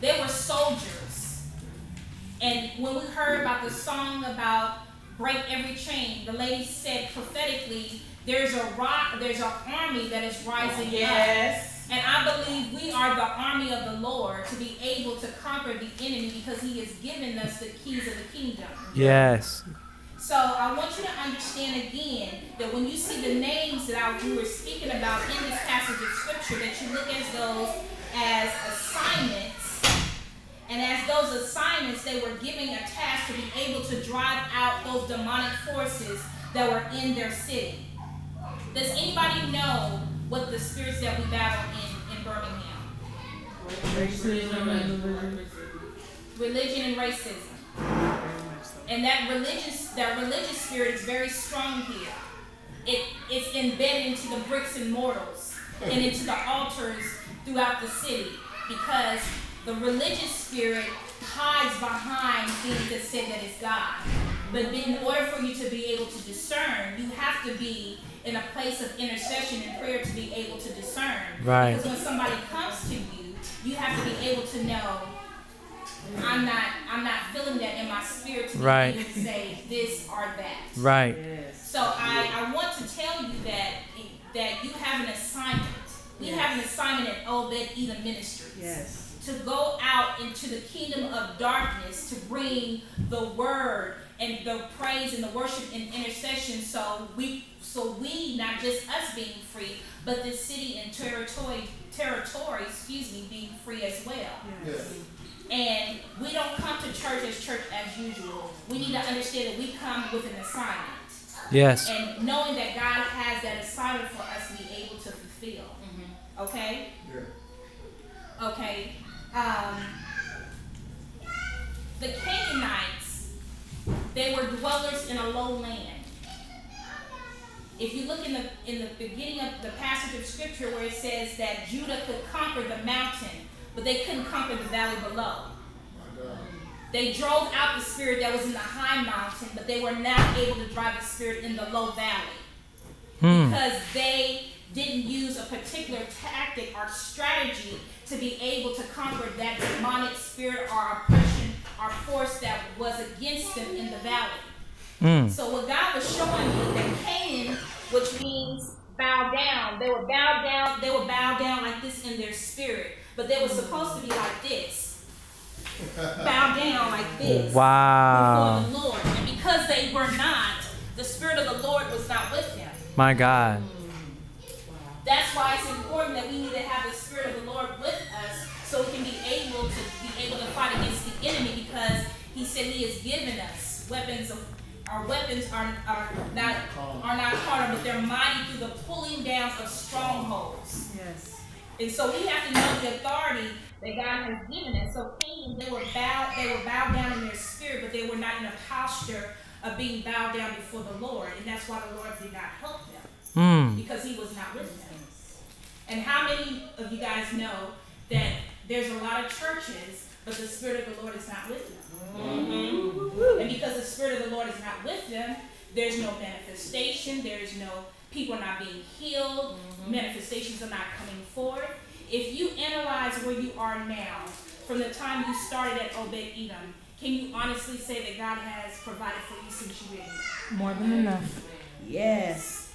They were soldiers. And when we heard about the song about break every chain, the lady said prophetically, there's an army that is rising up. And I believe we are the army of the Lord to be able to conquer the enemy because he has given us the keys of the kingdom. Yes. So I want you to understand again that when you see the names that we were speaking about in this passage of scripture, that you look at those as assignments. And as those assignments, they were giving a task to be able to drive out those demonic forces that were in their city. Does anybody know what the spirits that we battle in Birmingham? Religion and racism. And that religious spirit is very strong here. It's embedded into the bricks and mortars and into the altars throughout the city, because the religious spirit hides behind things that say that it's God. But in order for you to be able to discern, you have to be in a place of intercession and prayer to be able to discern. Right. Because when somebody comes to you, you have to be able to know, I'm not feeling that in my spirit to be able to say this or that. Right. So I want to tell you that you have an assignment. We have an assignment at Obed Edom Ministries. Yes. To go out into the kingdom of darkness to bring the word and the praise and the worship and intercession, so we not just us being free, but the city and territory, being free as well. Yes. And we don't come to church as usual. We need to understand that we come with an assignment. Yes. And knowing that God has that assignment for us to be able to fulfill. Mm-hmm. Okay? Yeah. Okay. The Canaanites, they were dwellers in a low land. If you look in the beginning of the passage of scripture where it says that Judah could conquer the mountain, but they couldn't conquer the valley below. They drove out the spirit that was in the high mountain, but they were not able to drive the spirit in the low valley. Because they didn't use a particular tactic or strategy to be able to conquer that demonic spirit or oppression or force that was against them in the valley. So what God was showing me, that Canaan, which means bow down, they were bowed down like this in their spirit, but they were supposed to be like this. Bow down like this. Wow. Before the Lord. And because they were not, the spirit of the Lord was not with them. My God. That's why it's important that we need to have the spirit of the Lord with us, so we can be able to fight against the enemy, because he said he has given us weapons. Our weapons are not carnal, but they're mighty through the pulling down of strongholds. Yes. And so we have to know the authority that God has given us. So Canaan, they were bowed down in their spirit, but they were not in a posture of being bowed down before the Lord. And that's why the Lord did not help them, because he was not with them. And how many of you guys know that there's a lot of churches, but the Spirit of the Lord is not with them? Mm-hmm. And because the Spirit of the Lord is not with them, there's no manifestation, there's no, people are not being healed, manifestations are not coming forth. If you analyze where you are now, from the time you started at Obed Edom, can you honestly say that God has provided for you since you were here? More than enough. Yes.